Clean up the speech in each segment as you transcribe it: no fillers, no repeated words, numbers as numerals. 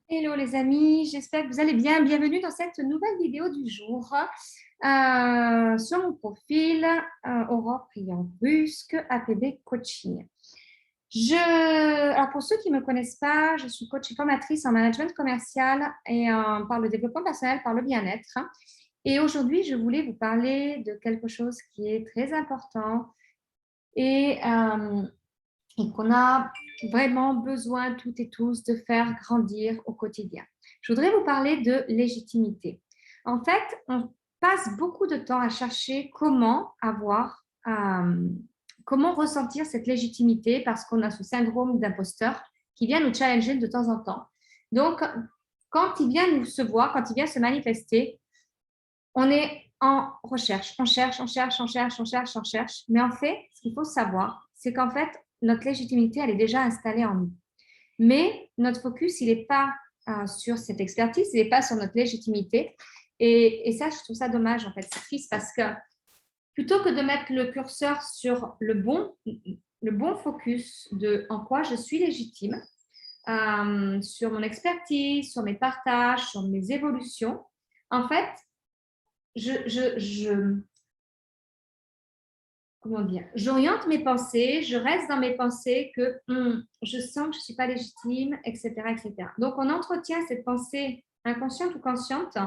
Hello les amis, j'espère que vous allez bien. Bienvenue dans cette nouvelle vidéo du jour sur mon profil Aurore Priant-Brusque, APB Coaching. Alors pour ceux qui ne me connaissent pas, je suis coach et formatrice en management commercial et par le développement personnel, par le bien-être. Et aujourd'hui, je voulais vous parler de quelque chose qui est très important et qu'on a vraiment besoin toutes et tous de faire grandir au quotidien. Je voudrais vous parler de légitimité. En fait, on passe beaucoup de temps à chercher comment comment ressentir cette légitimité parce qu'on a ce syndrome d'imposteur qui vient nous challenger de temps en temps. Donc, quand il vient nous se voir, quand il vient se manifester, on est en recherche, on cherche, on cherche, on cherche, on cherche, on cherche. Mais en fait, ce qu'il faut savoir, c'est qu'en fait, notre légitimité, elle est déjà installée en nous. Mais notre focus, il n'est pas sur cette expertise, il n'est pas sur notre légitimité. Et ça, je trouve ça dommage, en fait. C'est triste parce que plutôt que de mettre le curseur sur le bon focus de en quoi je suis légitime, sur mon expertise, sur mes partages, sur mes évolutions, en fait, comment dire, j'oriente mes pensées, je reste dans mes pensées que je sens que je ne suis pas légitime, etc., etc. Donc, on entretient cette pensée inconsciente ou consciente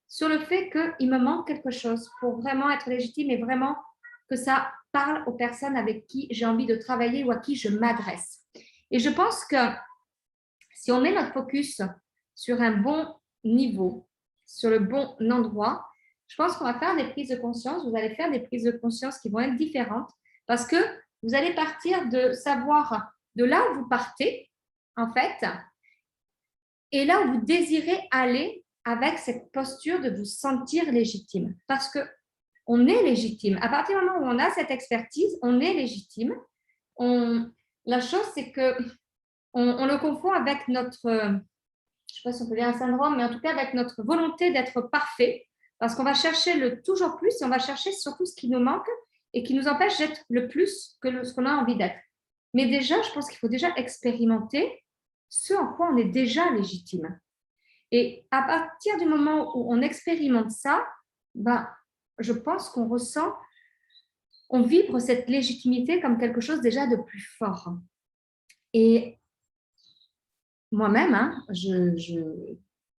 sur le fait qu'il me manque quelque chose pour vraiment être légitime et vraiment que ça parle aux personnes avec qui j'ai envie de travailler ou à qui je m'adresse. Et je pense que si on met notre focus sur un bon niveau, sur le bon endroit, je pense qu'on va faire des prises de conscience. Vous allez faire des prises de conscience qui vont être différentes parce que vous allez partir de savoir de là où vous partez, en fait, et là où vous désirez aller avec cette posture de vous sentir légitime. Parce que on est légitime. À partir du moment où on a cette expertise, on est légitime. La chose, c'est que on le confond avec notre, je ne sais pas si on peut dire un syndrome, mais en tout cas avec notre volonté d'être parfait, parce qu'on va chercher le toujours plus et on va chercher surtout ce qui nous manque et qui nous empêche d'être le plus que ce qu'on a envie d'être. Mais déjà, je pense qu'il faut déjà expérimenter ce en quoi on est déjà légitime. Et à partir du moment où on expérimente ça, ben, je pense qu'on ressent, on vibre cette légitimité comme quelque chose déjà de plus fort. Et moi-même, hein,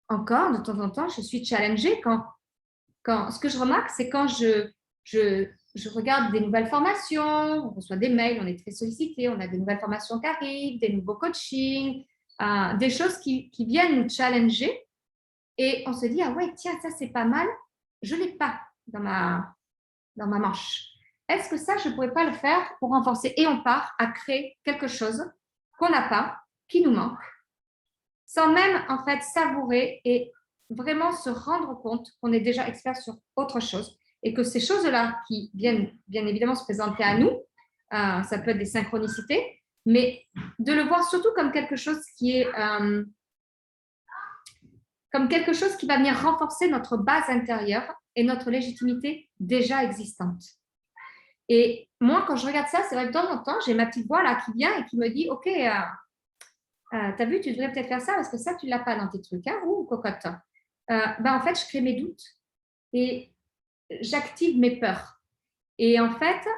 encore de temps en temps, je suis challengée ce que je remarque, c'est quand je regarde des nouvelles formations, on reçoit des mails, on est très sollicité, on a des nouvelles formations qui arrivent, des nouveaux coachings, des choses qui viennent nous challenger et on se dit, ah ouais, tiens, ça c'est pas mal, je ne l'ai pas dans ma manche. Est-ce que ça, je ne pourrais pas le faire pour renforcer? Et on part à créer quelque chose qu'on n'a pas, qui nous manque, sans même en fait savourer et vraiment se rendre compte qu'on est déjà expert sur autre chose et que ces choses-là qui viennent bien évidemment se présenter à nous, ça peut être des synchronicités, mais de le voir surtout comme quelque chose qui est comme quelque chose qui va venir renforcer notre base intérieure et notre légitimité déjà existante. Et moi, quand je regarde ça, c'est vrai que de temps en temps, j'ai ma petite voix là qui vient et qui me dit, OK, t'as vu, tu devrais peut-être faire ça parce que ça, tu ne l'as pas dans tes trucs, hein, ou cocotte. En fait, je crée mes doutes et j'active mes peurs. Et en fait,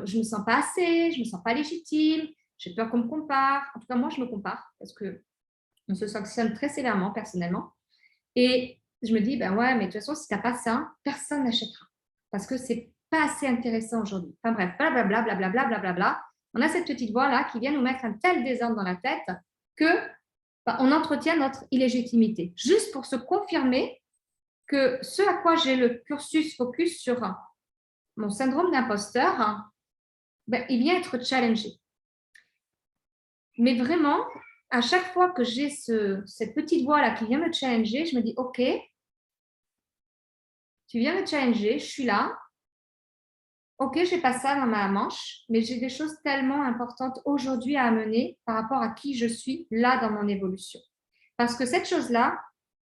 je ne me sens pas assez, je ne me sens pas légitime, j'ai peur qu'on me compare. En tout cas, moi, je me compare parce qu'on se sanctionne très sévèrement personnellement. Et je me dis, ben ouais, mais de toute façon, si tu n'as pas ça, personne n'achètera parce que c'est pas assez intéressant aujourd'hui. Enfin bref, blablabla, blablabla, blablabla. On a cette petite voix-là qui vient nous mettre un tel désordre dans la tête que on entretient notre illégitimité, juste pour se confirmer que ce à quoi j'ai le cursus focus sur mon syndrome d'imposteur, il vient être challengé. Mais vraiment, à chaque fois que j'ai cette petite voix-là qui vient me challenger, je me dis, OK, tu viens me challenger, je suis là. OK, je n'ai pas ça dans ma manche, mais j'ai des choses tellement importantes aujourd'hui à amener par rapport à qui je suis là dans mon évolution. Parce que cette chose-là,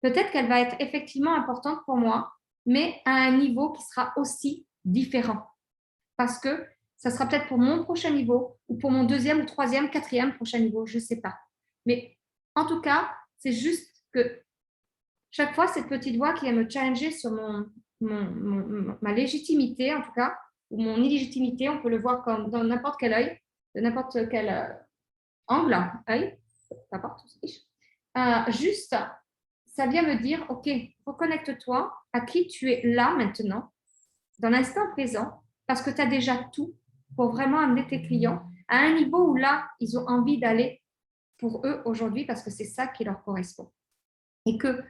peut-être qu'elle va être effectivement importante pour moi, mais à un niveau qui sera aussi différent. Parce que ça sera peut-être pour mon prochain niveau ou pour mon deuxième ou troisième, quatrième prochain niveau, je ne sais pas. Mais en tout cas, c'est juste que chaque fois, cette petite voix qui vient me challenger sur ma légitimité, en tout cas, ou mon illégitimité, on peut le voir comme dans n'importe quel œil, de n'importe quel angle, œil, peu importe, juste, ça vient me dire, OK, reconnecte-toi à qui tu es là maintenant, dans l'instant présent, parce que tu as déjà tout pour vraiment amener tes clients à un niveau où là, ils ont envie d'aller pour eux aujourd'hui, parce que c'est ça qui leur correspond. Et que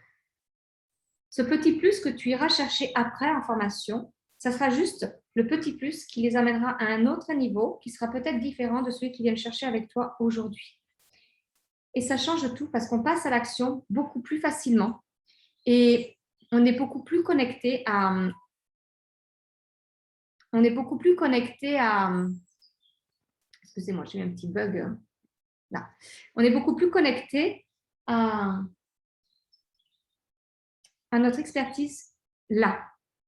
ce petit plus que tu iras chercher après en formation, ça sera juste le petit plus qui les amènera à un autre niveau qui sera peut-être différent de celui qu'ils viennent chercher avec toi aujourd'hui. Et ça change tout parce qu'on passe à l'action beaucoup plus facilement et on est beaucoup plus connecté à... Excusez-moi, j'ai eu un petit bug là. On est beaucoup plus connecté à notre expertise là.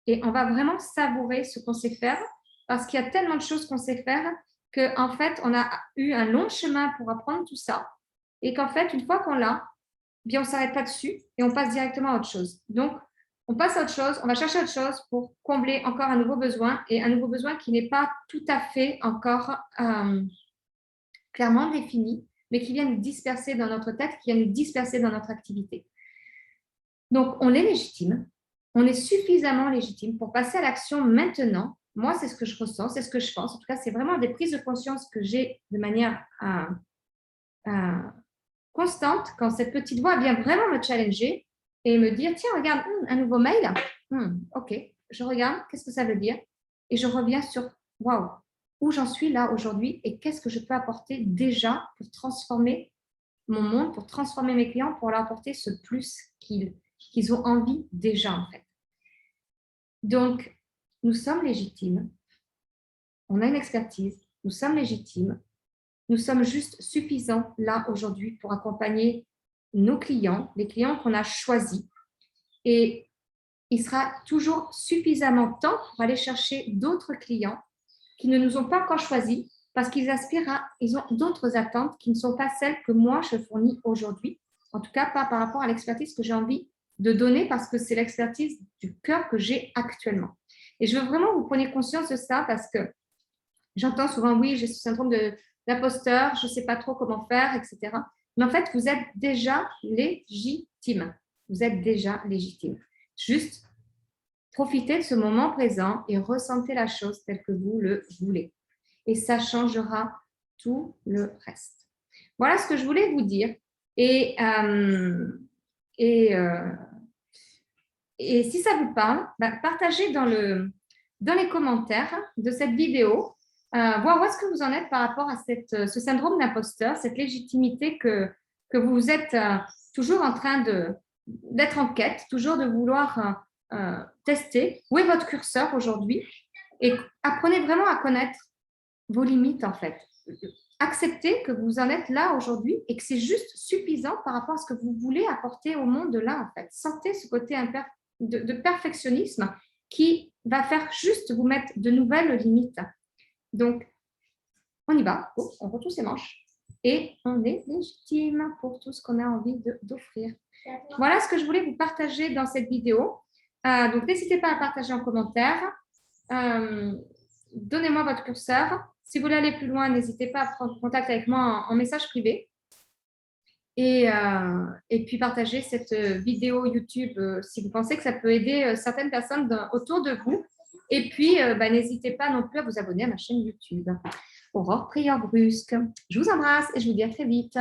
Et on va vraiment savourer ce qu'on sait faire parce qu'il y a tellement de choses qu'on sait faire qu'en fait, on a eu un long chemin pour apprendre tout ça et qu'en fait, une fois qu'on l'a, bien, on ne s'arrête pas dessus et on passe directement à autre chose. Donc, on passe à autre chose, on va chercher autre chose pour combler encore un nouveau besoin et un nouveau besoin qui n'est pas tout à fait encore clairement défini, mais qui vient nous disperser dans notre tête, qui vient nous disperser dans notre activité. Donc, on est légitime, on est suffisamment légitime pour passer à l'action maintenant. Moi, c'est ce que je ressens, c'est ce que je pense. En tout cas, c'est vraiment des prises de conscience que j'ai de manière constante quand cette petite voix vient vraiment me challenger et me dire, tiens, regarde, un nouveau mail. OK, je regarde, qu'est-ce que ça veut dire? Et je reviens sur, waouh, où j'en suis là aujourd'hui et qu'est-ce que je peux apporter déjà pour transformer mon monde, pour transformer mes clients, pour leur apporter ce plus qu'ils ont envie déjà, en fait. Donc, nous sommes légitimes, on a une expertise, nous sommes légitimes, nous sommes juste suffisants là aujourd'hui pour accompagner nos clients, les clients qu'on a choisis. Et il sera toujours suffisamment temps pour aller chercher d'autres clients qui ne nous ont pas encore choisis parce qu'ils aspirent ils ont d'autres attentes qui ne sont pas celles que moi je fournis aujourd'hui. En tout cas, pas par rapport à l'expertise que j'ai envie de donner parce que c'est l'expertise du cœur que j'ai actuellement. Et je veux vraiment que vous preniez conscience de ça parce que j'entends souvent, oui, j'ai ce syndrome d'imposteur, je ne sais pas trop comment faire, etc. Mais en fait, vous êtes déjà légitime. Vous êtes déjà légitime. Juste profitez de ce moment présent et ressentez la chose telle que vous le voulez. Et ça changera tout le reste. Voilà ce que je voulais vous dire. Et si ça vous parle, partagez dans les commentaires de cette vidéo, voir où est-ce que vous en êtes par rapport à ce syndrome d'imposteur, cette légitimité que vous êtes toujours en train d'être en quête, toujours de vouloir tester. Où est votre curseur aujourd'hui? Et apprenez vraiment à connaître vos limites, en fait. Acceptez que vous en êtes là aujourd'hui et que c'est juste suffisant par rapport à ce que vous voulez apporter au monde de là, en fait. Sentez ce côté de perfectionnisme qui va faire juste vous mettre de nouvelles limites. Donc, on y va, on retrousse les manches et on est légitime pour tout ce qu'on a envie d'offrir. Voilà ce que je voulais vous partager dans cette vidéo. Donc, n'hésitez pas à partager en commentaire. Donnez-moi votre curseur. Si vous voulez aller plus loin, n'hésitez pas à prendre contact avec moi en message privé. Et puis, partagez cette vidéo YouTube si vous pensez que ça peut aider certaines personnes autour de vous. Et puis, n'hésitez pas non plus à vous abonner à ma chaîne YouTube. Aurore Prieur Brusque. Je vous embrasse et je vous dis à très vite.